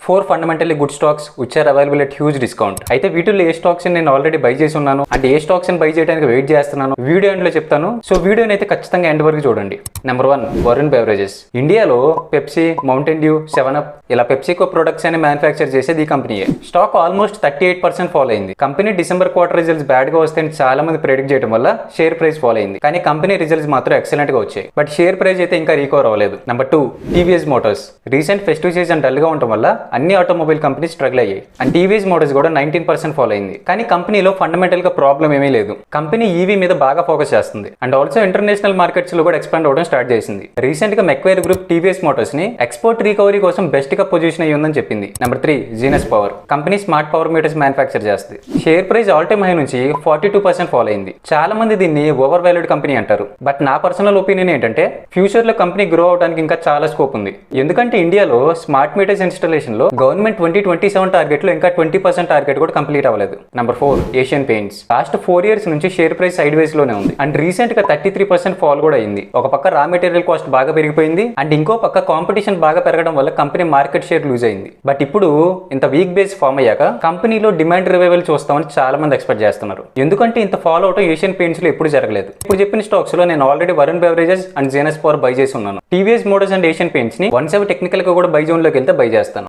4 fundamentally good stocks which are available at huge discount. అయితే వీటిలో ఏ స్టాక్స్ నేను ఆల్రెడీ బై చేసి ఉన్నాను అంటే ఏ స్టాక్స్ బై చేయడానికి వెయిట్ చేస్తున్నాను వీడియో ఎండ్లో చెప్తాను. సో వీడియోని అయితే ఖచ్చితంగా ఎండ్ వరకు చూడండి. నెంబర్ 1 వరుణ్ బెవరేజెస్. ఇండియాలో పెప్సీ, మౌంటైన్ డ్యూ, 7up ఇలా పెప్సీకో ప్రొడక్ట్స్ అని మ్యానుఫ్యాక్చర్ చేసేది ఈ కంపెనీయే. స్టాక్ ఆల్మోస్ట్ 38% ఫాల్ అయింది. Company December quarter results bad గా వస్తాయని చాలా మంది ప్రెడిక్ట్ చేయడం వల్ల షేర్ ప్రైస్ ఫాల్ అయింది. కానీ కంపెనీ రిజల్ట్స్ మాత్రం ఎక్సలెంట్ గా వచ్చాయి. బట్ షేర్ ప్రైస్ అయితే ఇంకా రీకవర్ అవ్వలేదు. Number 2 TVS Motors. Recent festive season dull గా ఉండడం వల్ల అన్ని ఆటోమొబైల్ కంపెనీస్ స్ట్రగుల్ అయ్యాయి అండ్ టీవీఎస్ మోటార్స్ కూడా 19% ఫాల్ అయింది. కానీ కంపెనీలో ఫండమెంటల్ గా ప్రాబ్లం ఏమీ లేదు. కంపెనీ ఈవీ మీద బాగా ఫోకస్ చేస్తుంది అండ్ ఆల్సో ఇంటర్నేషనల్ మార్కెట్స్ లో కూడా ఎక్స్పాండ్ అవడం స్టార్ట్ చేసింది. రీసెంట్ గా మెక్వైర్ గ్రూప్ టీవీఎస్ మోటార్స్ ని ఎక్స్పోర్ట్ రికవరీ కోసం బెస్ట్ గా పొజిషన్ అయ్యి ఉందని చెప్పింది. Number 3 Genus power. Company smart power meters manufacture చేస్తుంది. Share price all time high నుంచి 42% ఫాల్ అయింది. చాలా మంది దీన్ని ఓవర్ వాల్యూడ్ కంపెనీ అంటారు. బట్ నా పర్సనల్ ఒపీనియన్ ఏంటంటే ఫ్యూచర్ లో కంపెనీ గ్రో అవడానికి ఇంకా చాలా స్కోప్ ఉంది. ఎందుకంటే ఇండియాలో స్మార్ట్ మీటర్స్ ఇన్స్టాలేషన్ లో గవర్నమెంట్ 2027 టార్గెట్ లో ఇంకా 20% టార్గెట్ కూడా కంప్లీట్ అవ్వలేదు. Number 4 Asian paints. Last 4 years నుంచి షేర్ ప్రైస్ సైడ్ వేస్ లోనే ఉంది అండ్ రీసెంట్ గా 33% ఫాల్ కూడా అయింది. ఒక పక్క రా మెటీరియల్ కాస్ట్ బాగా పెరిగిపోయింది అండ్ ఇంకో పక్క కాంపిటీషన్ బాగా పెరగడం వల్ల కంపెనీ మార్కెట్ షేర్ లూజ్ అయింది. బట్ ఇప్పుడు ఇంత వీక్ బేస్ ఫామ్ అయ్యాక కంపెనీలో డిమాండ్ రివైవల్ చూస్తామని చాలా మంది ఎక్స్పెక్ట్ చేస్తున్నారు. ఎందుకంటే ఇంత ఫాల్ అవుట్ ఏషియన్ పెయింట్స్ లో ఎప్పుడు జరగలేదు. ఇప్పుడు చెప్పిన స్టాక్స్ లో నేను already Varun beverages and genus power by చేసి ఉన్నాను. TVS Motors and Asian paints ని 1/7 టెక్నికల్ గా కూడా బై జోన్ లోకి వెళ్తే బై చేస్తాను.